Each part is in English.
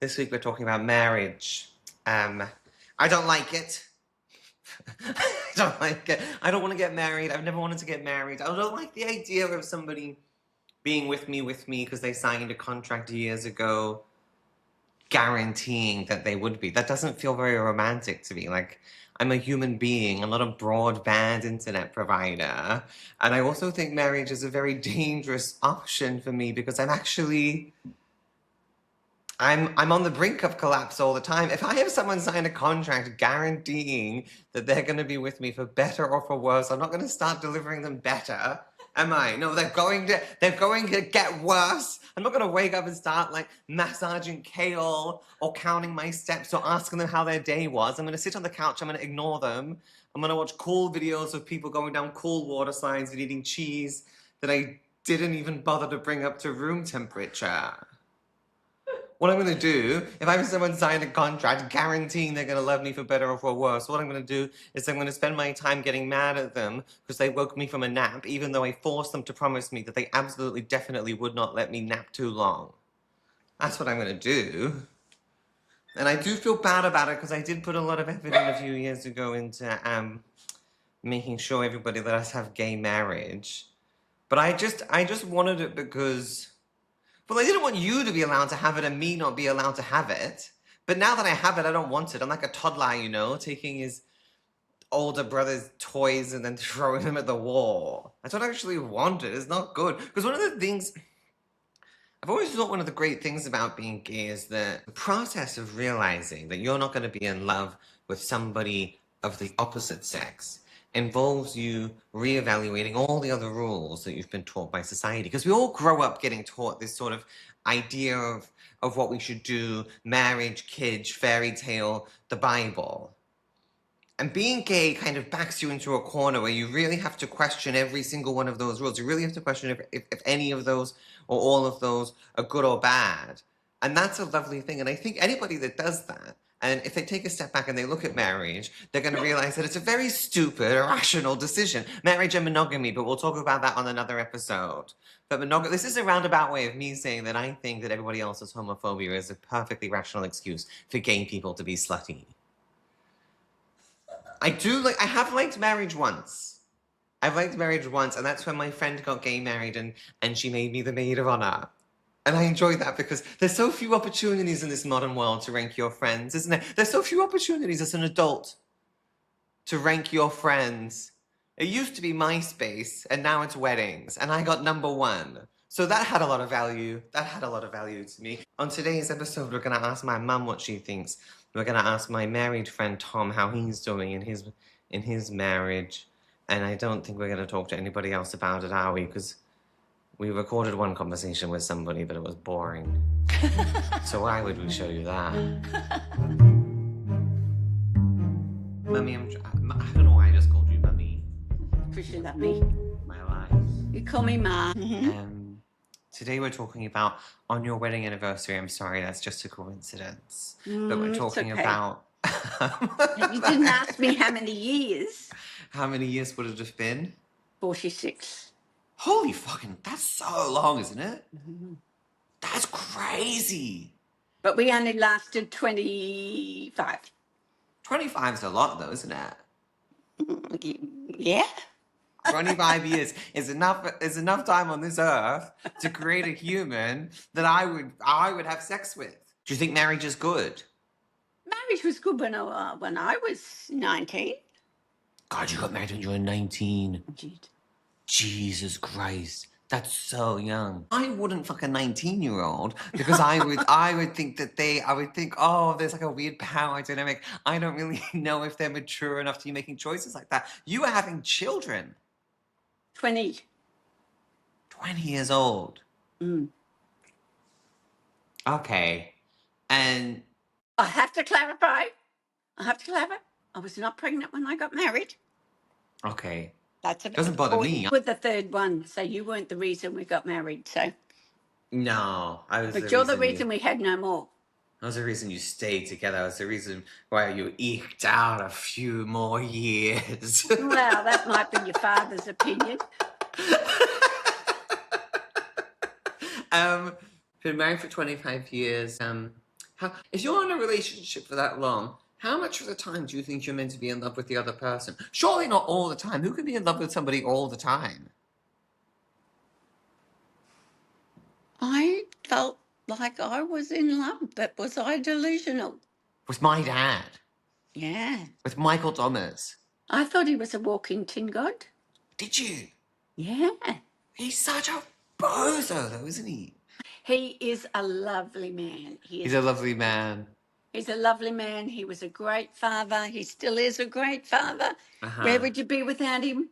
This week we're talking about marriage. I don't like it. I don't like it. I don't want to get married. I've never wanted to get married. I don't like the idea of somebody being with me because they signed a contract years ago guaranteeing that they would be. That doesn't feel very romantic to me. Like, I'm a human being. I'm not a broadband internet provider. And I also think marriage is a very dangerous option for me because I'm on the brink of collapse all the time. If I have someone sign a contract guaranteeing that they're going to be with me for better or for worse, I'm not going to start delivering them better, am I? No, they're going to get worse. I'm not going to wake up and start like massaging kale or counting my steps or asking them how their day was. I'm going to sit on the couch. I'm going to ignore them. I'm going to watch cool videos of people going down cool water slides and eating cheese that I didn't even bother to bring up to room temperature. What I'm going to do, if I have someone sign a contract guaranteeing they're going to love me for better or for worse, what I'm going to do is I'm going to spend my time getting mad at them because they woke me from a nap, even though I forced them to promise me that they absolutely, definitely would not let me nap too long. That's what I'm going to do. And I do feel bad about it because I did put a lot of effort in a few years ago into making sure everybody let us have gay marriage. But I just wanted it because... Well, I didn't want you to be allowed to have it and me not be allowed to have it. But now that I have it, I don't want it. I'm like a toddler, you know, taking his older brother's toys and then throwing them at the wall. I don't actually want it. It's not good. Because one of the things... I've always thought one of the great things about being gay is the process of realizing that you're not going to be in love with somebody of the opposite sex involves you reevaluating all the other rules that you've been taught by society. Because we all grow up getting taught this sort of idea of what we should do, marriage, kids, fairy tale, the Bible. And being gay kind of backs you into a corner where you really have to question every single one of those rules. You really have to question if any of those or all of those are good or bad. And that's a lovely thing. And I think anybody that does that, and if they take a step back and they look at marriage, they're going to realize that it's a very stupid, irrational decision. Marriage and monogamy, but we'll talk about that on another episode. But this is a roundabout way of me saying that I think that everybody else's homophobia is a perfectly rational excuse for gay people to be slutty. I have liked marriage once. I've liked marriage once, and that's when my friend got gay married and she made me the maid of honor. And I enjoyed that because there's so few opportunities in this modern world to rank your friends, isn't there? There's so few opportunities as an adult to rank your friends. It used to be MySpace, and now it's weddings, and I got #1. So that had a lot of value. That had a lot of value to me. On today's episode, we're going to ask my mum what she thinks. We're going to ask my married friend Tom how he's doing in his marriage. And I don't think we're going to talk to anybody else about it, are we? Because we recorded one conversation with somebody, but it was boring. So why would we show you that? Mummy, I don't know why I just called you Mummy. Because you love me. My life. You call me Ma. Today we're talking about on your wedding anniversary. I'm sorry, that's just a coincidence. But we're talking about... You didn't ask me how many years. How many years would it have been? 46. Holy fucking... That's so long, isn't it? That's crazy. But we only lasted 25. 25 is a lot, though, isn't it? Yeah. 25 years is enough time on this earth to create a human that I would have sex with. Do you think marriage is good? Marriage was good when I was 19. God, you got married when you were 19. Indeed. Jesus Christ. That's so young. I wouldn't fuck a 19-year-old because I would think, oh, there's like a weird power dynamic. I don't really know if they're mature enough to be making choices like that. You were having children. 20. 20 years old. Okay. And... I have to clarify. I was not pregnant when I got married. Okay. That's a doesn't bother me. With the third one, so you weren't the reason we got married. So. No, I was. But you're the reason we had no more. That was the reason you stayed together. That was the reason why you eked out a few more years. Well, that might be your father's opinion. Been married for 25 years. If you're in a relationship for that long, how much of the time do you think you're meant to be in love with the other person? Surely not all the time. Who can be in love with somebody all the time? I felt like I was in love, but was I delusional? With my dad. Yeah. With Michael Thomas. I thought he was a walking tin god. Did you? Yeah. He's such a bozo, though, isn't he? He is a lovely man. He's a lovely man. He's a lovely man. He was a great father. He still is a great father. Uh-huh. Where would you be without him?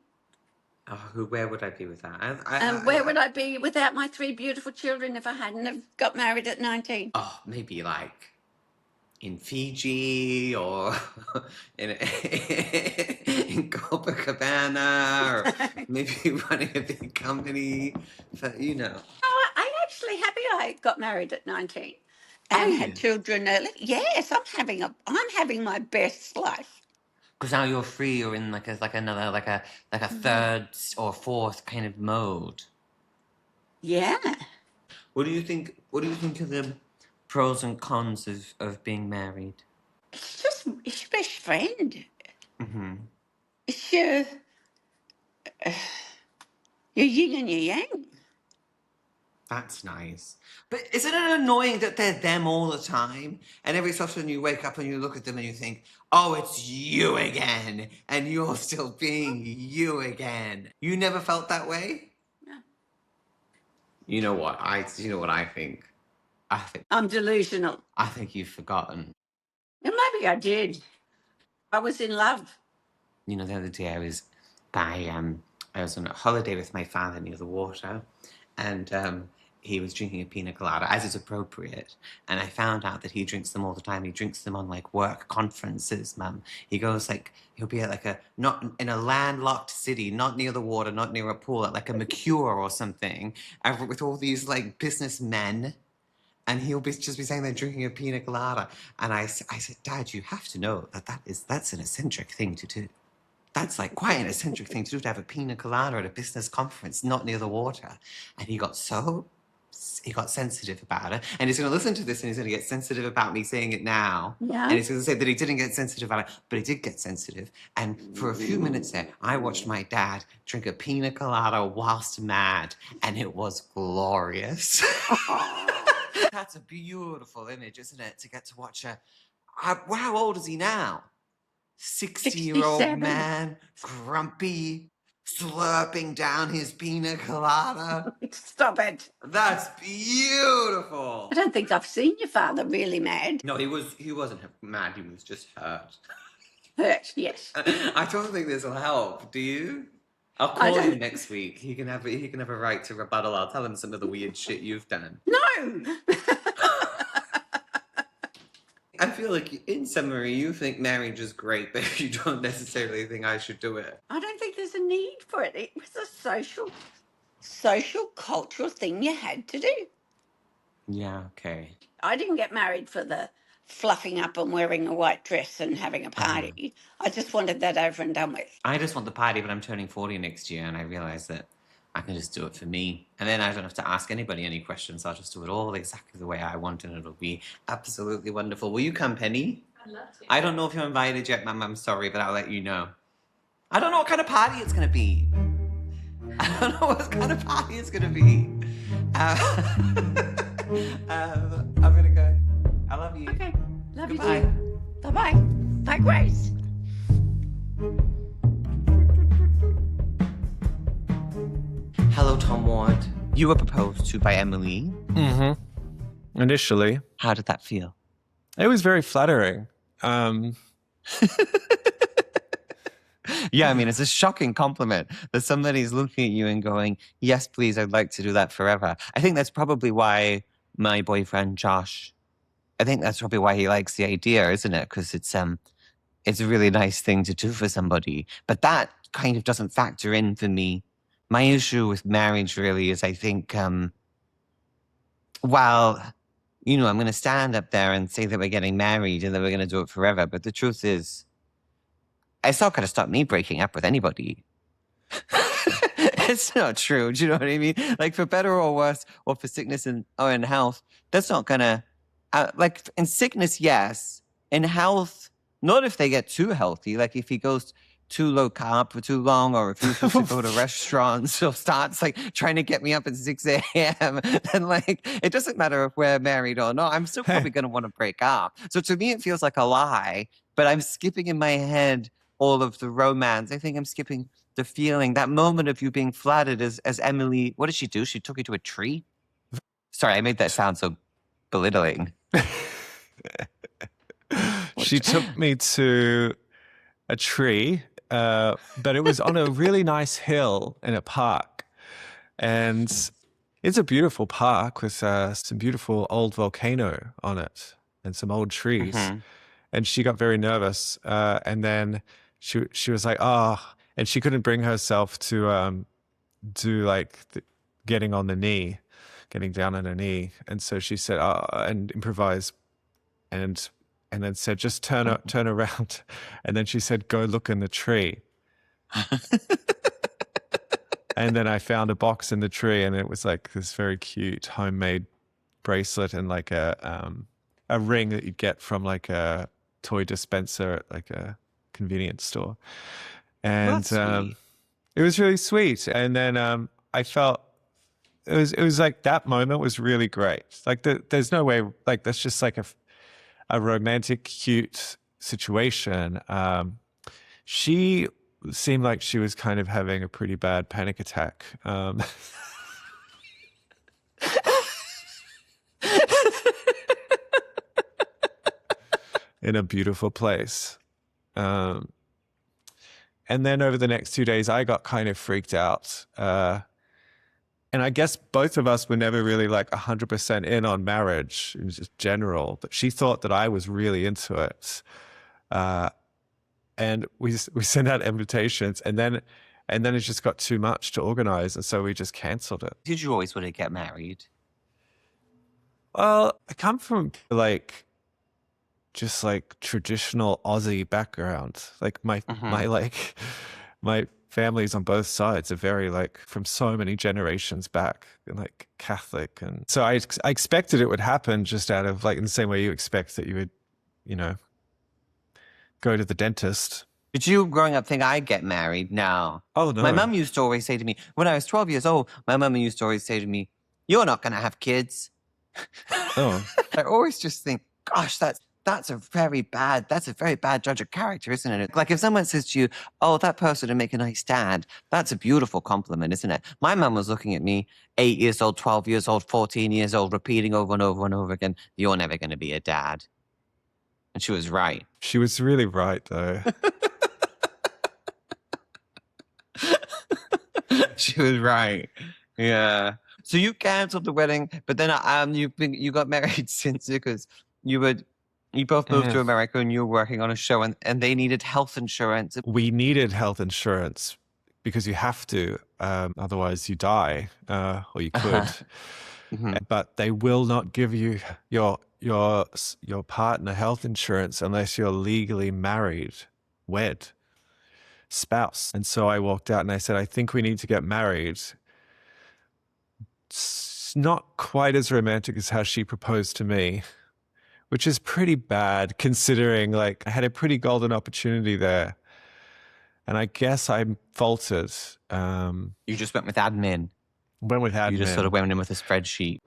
Where would I be with that? Where would I be without my 3 beautiful children if I hadn't have got married at 19? Oh, maybe like in Fiji or in Copacabana, or maybe running a big company. But, you know. Oh, I'm actually happy I got married at 19 and had children early. Yes, I'm having my best life. Because now you're free. You're in like a third or fourth kind of mode. Yeah. What do you think? What do you think of the pros and cons of being married? It's your best friend. Mm-hmm. It's your yin and your yang. That's nice. But isn't it annoying that they're them all the time? And every so often you wake up and you look at them and you think, oh, it's you again. And you're still being you again. You never felt that way? No. You know what I think? I'm delusional. I think you've forgotten. And maybe I did. I was in love. You know, the other day I was on a holiday with my father near the water, and he was drinking a pina colada, as is appropriate. And I found out that he drinks them all the time. He drinks them on like work conferences, Mum. He goes he'll be at not in a landlocked city, not near the water, not near a pool, at like a Mercure or something, with all these like businessmen. And he'll just be saying they're drinking a pina colada. And I said, Dad, you have to know that's an eccentric thing to do. That's like quite an eccentric thing to do, to have a pina colada at a business conference, not near the water. And he got sensitive about it. And he's going to listen to this and he's going to get sensitive about me saying it now. Yeah. And he's going to say that he didn't get sensitive about it, but he did get sensitive. And for a few minutes there, I watched my dad drink a pina colada whilst mad. And it was glorious. That's a beautiful image, isn't it? To get to watch how old is he now? 60-year-old man, grumpy, slurping down his pina colada. Stop it. That's beautiful. I don't think I've seen your father really mad. No, he wasn't mad, he was just hurt. Hurt, yes. I don't think this will help, do you? I'll call him next week. He can have a right to rebuttal. I'll tell him some of the weird shit you've done. No! I feel like, in summary, you think marriage is great, but you don't necessarily think I should do it. I don't think there's a need for it. It was a social, cultural thing you had to do. Yeah, okay. I didn't get married for the fluffing up and wearing a white dress and having a party. I just wanted that over and done with. I just want the party, but I'm turning 40 next year, and I realise that I can just do it for me. And then I don't have to ask anybody any questions. I'll just do it all exactly the way I want, and it'll be absolutely wonderful. Will you come, Penny? I'd love to. I don't know if you're invited yet, Mum. I'm sorry, but I'll let you know. I don't know what kind of party it's going to be. I don't know what kind of party it's going to be. I'm going to go. I love you. Okay. Love Goodbye. you too. Bye-bye. Bye, Grace. Hello, Tom Ward. You were proposed to by Emily. Mm-hmm. Initially. How did that feel? It was very flattering. Yeah, I mean, it's a shocking compliment that somebody's looking at you and going, yes, please, I'd like to do that forever. I think that's probably why my boyfriend, Josh, I think that's probably why he likes the idea, isn't it? Because it's a really nice thing to do for somebody. But that kind of doesn't factor in for me. My issue with marriage really is, I think, while, I'm going to stand up there and say that we're getting married and that we're going to do it forever. But the truth is, it's not going to stop me breaking up with anybody. It's not true. Do you know what I mean? Like, for better or worse, or for sickness or in health, that's not going to Like in sickness, yes. In health, not if they get too healthy. Like if he goes too low carb for too long, or refuses to go to restaurants, or starts like trying to get me up at 6 a.m. Then like it doesn't matter if we're married or not. I'm still probably going to want to break up. So to me, it feels like a lie. But I'm skipping in my head all of the romance. I think I'm skipping the feeling, that moment of you being flattered as Emily. What did she do? She took you to a tree. Sorry, I made that sound so belittling. She took me to a tree, but it was on a really nice hill in a park. And it's a beautiful park with some beautiful old volcano on it and some old trees. Mm-hmm. And she got very nervous. And then she was like, oh, and she couldn't bring herself to do like getting on the knee, getting down on her knee. And so she said, oh, and improvise and then said, just turn around. And then she said, go look in the tree. And then I found a box in the tree, and it was like this very cute homemade bracelet and like a ring that you'd get from like a toy dispenser at like a convenience store. And it was really sweet. And then I felt it was like that moment was really great. Like there's no way, like that's just like a romantic, cute situation. She seemed like she was kind of having a pretty bad panic attack. In a beautiful place. And then over the next 2 days, I got kind of freaked out. And I guess both of us were never really like 100% in on marriage in just general, but she thought that I was really into it. And we sent out invitations, and then it just got too much to organize, and so we just canceled it. Did you always want to get married? Well, I come from like just like traditional Aussie background. Like my families on both sides are very like from so many generations back and like Catholic. And so I expected it would happen just out of like in the same way you expect that you would, you know, go to the dentist. Did you growing up think I'd get married? No. Oh, no. My mum used to always say to me, when I was 12 years old, my mum used to always say to me, you're not going to have kids. Oh. I always just think, gosh, that's a very bad judge of character, isn't it? Like if someone says to you, oh, that person would make a nice dad, that's a beautiful compliment, isn't it? My mum was looking at me, 8 years old, 12 years old, 14 years old, repeating over and over and over again, you're never going to be a dad. And she was right. She was really right, though. She was right. Yeah. So you canceled the wedding, but then you got married since because you both moved to America and you were working on a show and they needed health insurance. We needed health insurance because you have to, otherwise you die, or you could. Mm-hmm. But they will not give you your partner health insurance unless you're legally married, wed, spouse. And so I walked out and I said, I think we need to get married. It's not quite as romantic as how she proposed to me, which is pretty bad considering like I had a pretty golden opportunity there. And I guess I faltered. You just went with admin. Went with admin. You just sort of went in with a spreadsheet.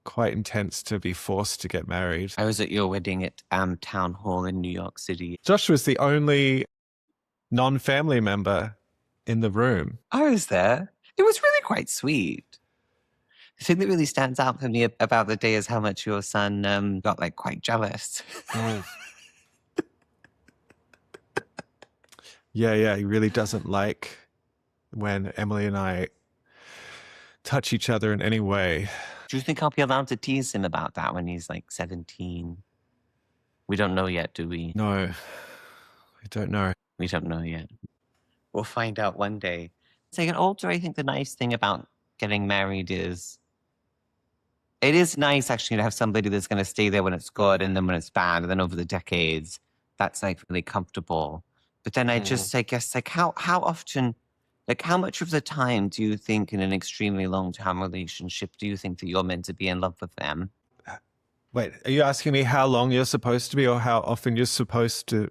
Quite intense to be forced to get married. I was at your wedding at Town Hall in New York City. Josh was the only non-family member in the room. I was there. It was really quite sweet. The thing that really stands out for me about the day is how much your son got like quite jealous. Yeah, he really doesn't like when Emily and I touch each other in any way. Do you think I'll be allowed to tease him about that when he's like 17? We don't know yet, do we? No, we don't know. We don't know yet. We'll find out one day. As I get older, I think the nice thing about getting married is it is nice actually to have somebody that's going to stay there when it's good and then when it's bad. And then over the decades, that's like really comfortable. But then I guess like how often, like how much of the time do you think in an extremely long-term relationship do you think that you're meant to be in love with them? Wait, are you asking me how long you're supposed to be or how often you're supposed to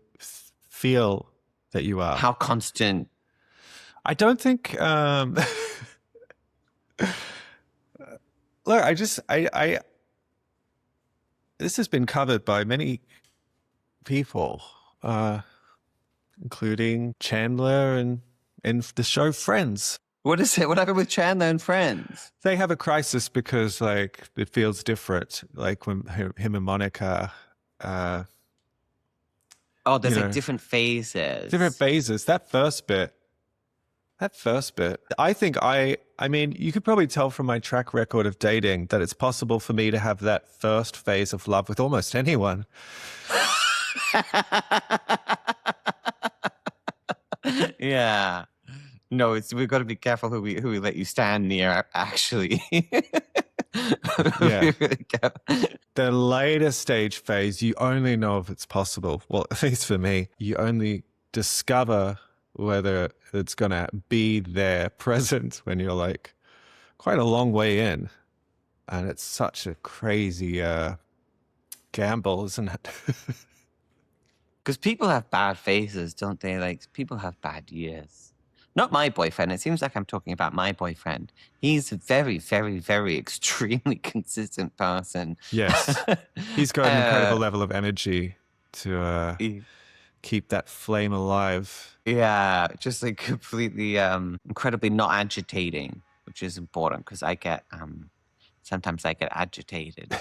feel that you are? How constant? I don't think. Look, I. This has been covered by many people, including Chandler and the show Friends. What is it? What happened with Chandler and Friends? They have a crisis because like it feels different. Like when him and Monica. Oh, there's You like know, different phases. Different phases. That first bit. I think I mean, you could probably tell from my track record of dating that it's possible for me to have that first phase of love with almost anyone. Yeah. No, we've got to be careful who we let you stand near, actually. Yeah. Really careful. The later stage phase, you only know if it's possible. Well, at least for me, you only discover whether it's going to be there present when you're like quite a long way in. And it's such a crazy gamble, isn't it? Because people have bad phases, don't they? Like, people have bad years. Not my boyfriend. It seems like I'm talking about my boyfriend. He's a very, very, very extremely consistent person. Yes. He's got an incredible level of energy to keep that flame alive. Yeah, just like completely, incredibly not agitating, which is important because I get, sometimes I get agitated.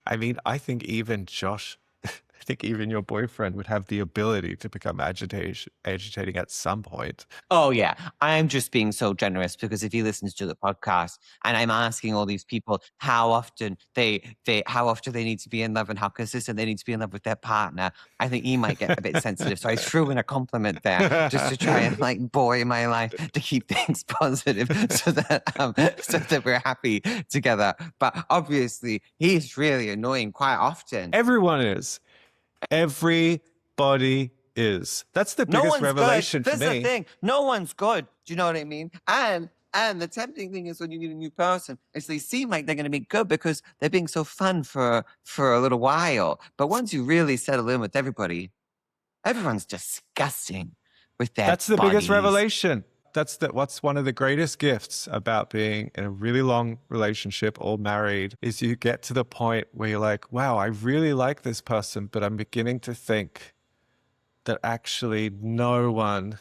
I mean, I think even Josh, I think even your boyfriend would have the ability to become agitating at some point. Oh yeah, I'm just being so generous because if he listens to the podcast and I'm asking all these people how often they need to be in love and how consistent they need to be in love with their partner, I think he might get a bit sensitive. So I threw in a compliment there just to try and like buoy my life to keep things positive so that we're happy together. But obviously he's really annoying quite often. Everyone is. Everybody is. That's the biggest revelation for me. That's the thing. No one's good. Do you know what I mean? And the tempting thing is when you meet a new person, is they seem like they're going to be good because they're being so fun for a little while. But once you really settle in with everybody, everyone's disgusting with their That's the biggest bodies. revelation. That's what's one of the greatest gifts about being in a really long relationship or married is you get to the point where you're like, wow, I really like this person, but I'm beginning to think that actually no one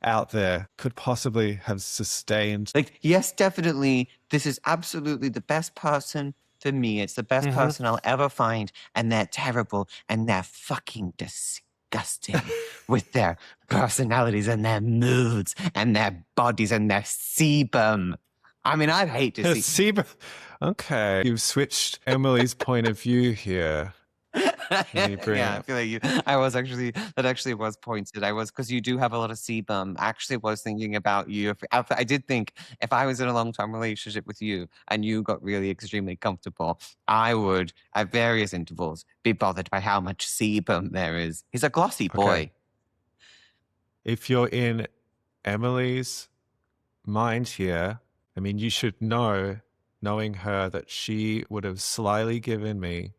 out there could possibly have sustained. Like, yes, definitely, this is absolutely the best person for me. It's the best person I'll ever find. And they're terrible and they're fucking disgusting with their personalities and their moods and their bodies and their sebum. I mean, I'd hate to see. Sebum. Okay. You've switched Emily's point of view here. Yeah, I feel like that actually was pointed. Because you do have a lot of sebum. I actually was thinking about you. I did think if I was in a long-term relationship with you and you got really extremely comfortable, I would, at various intervals, be bothered by how much sebum there is. He's a glossy boy. Okay. If you're in Emily's mind here, I mean, you should know, knowing her, that she would have slyly given me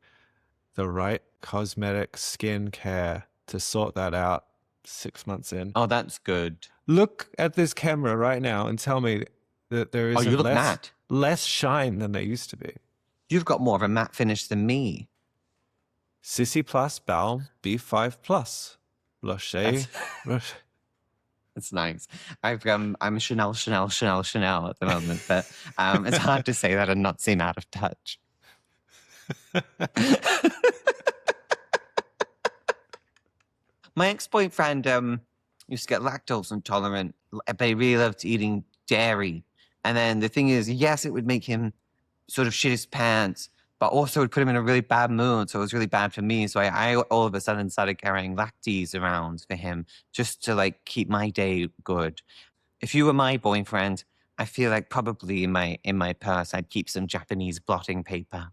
the right cosmetic skin care to sort that out 6 months in. Oh, that's good. Look at this camera right now and tell me that there is you look matte. less shine than there used to be. You've got more of a matte finish than me. Sissy Plus Balm B5 Plus. Blushay. That's nice. I'm Chanel at the moment, but it's hard to say that and not seem out of touch. My ex-boyfriend used to get lactose intolerant, but he really loved eating dairy. And then the thing is, yes, it would make him sort of shit his pants, but also it would put him in a really bad mood. So it was really bad for me. So I all of a sudden started carrying Lactase around for him just to like keep my day good. If you were my boyfriend, I feel like probably in my purse I'd keep some Japanese blotting paper.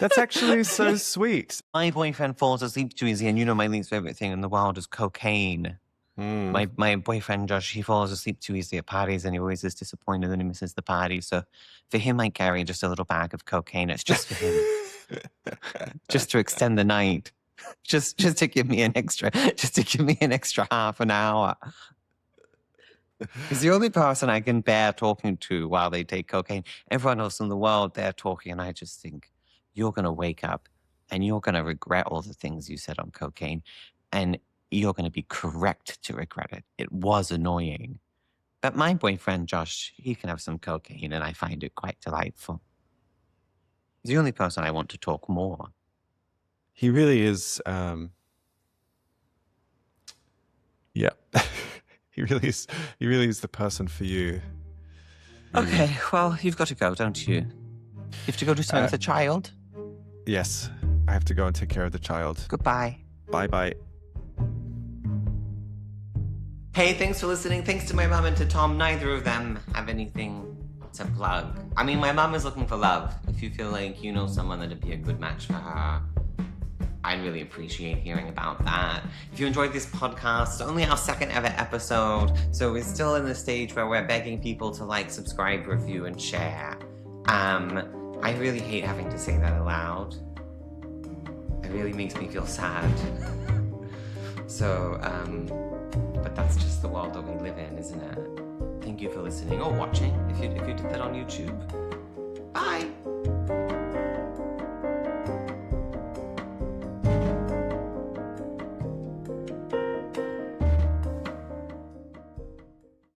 That's actually so sweet. My boyfriend falls asleep too easy, and you know my least favorite thing in the world is cocaine. My boyfriend Josh, he falls asleep too easily at parties, and he always is disappointed when he misses the party. So for him, I carry just a little bag of cocaine. It's just for him, just to extend the night, just to give me an extra half an hour. He's the only person I can bear talking to while they take cocaine. Everyone else in the world, they're talking, and I just think, you're going to wake up and you're going to regret all the things you said on cocaine, and you're going to be correct to regret it. It was annoying. But my boyfriend, Josh, he can have some cocaine, and I find it quite delightful. He's the only person I want to talk more. He really is. Yeah. He really is. He really is the person for you. Okay, well, you've got to go, don't you? You have to go do something with the child. Yes, I have to go and take care of the child. Goodbye. Bye-bye. Hey, thanks for listening. Thanks to my mum and to Tom. Neither of them have anything to plug. I mean, my mum is looking for love. If you feel like you know someone that'd be a good match for her, I'd really appreciate hearing about that. If you enjoyed this podcast, only our second ever episode, so we're still in the stage where we're begging people to like, subscribe, review, and share. I really hate having to say that aloud. It really makes me feel sad. So, but that's just the world that we live in, isn't it? Thank you for listening or watching if you did that on YouTube. Bye!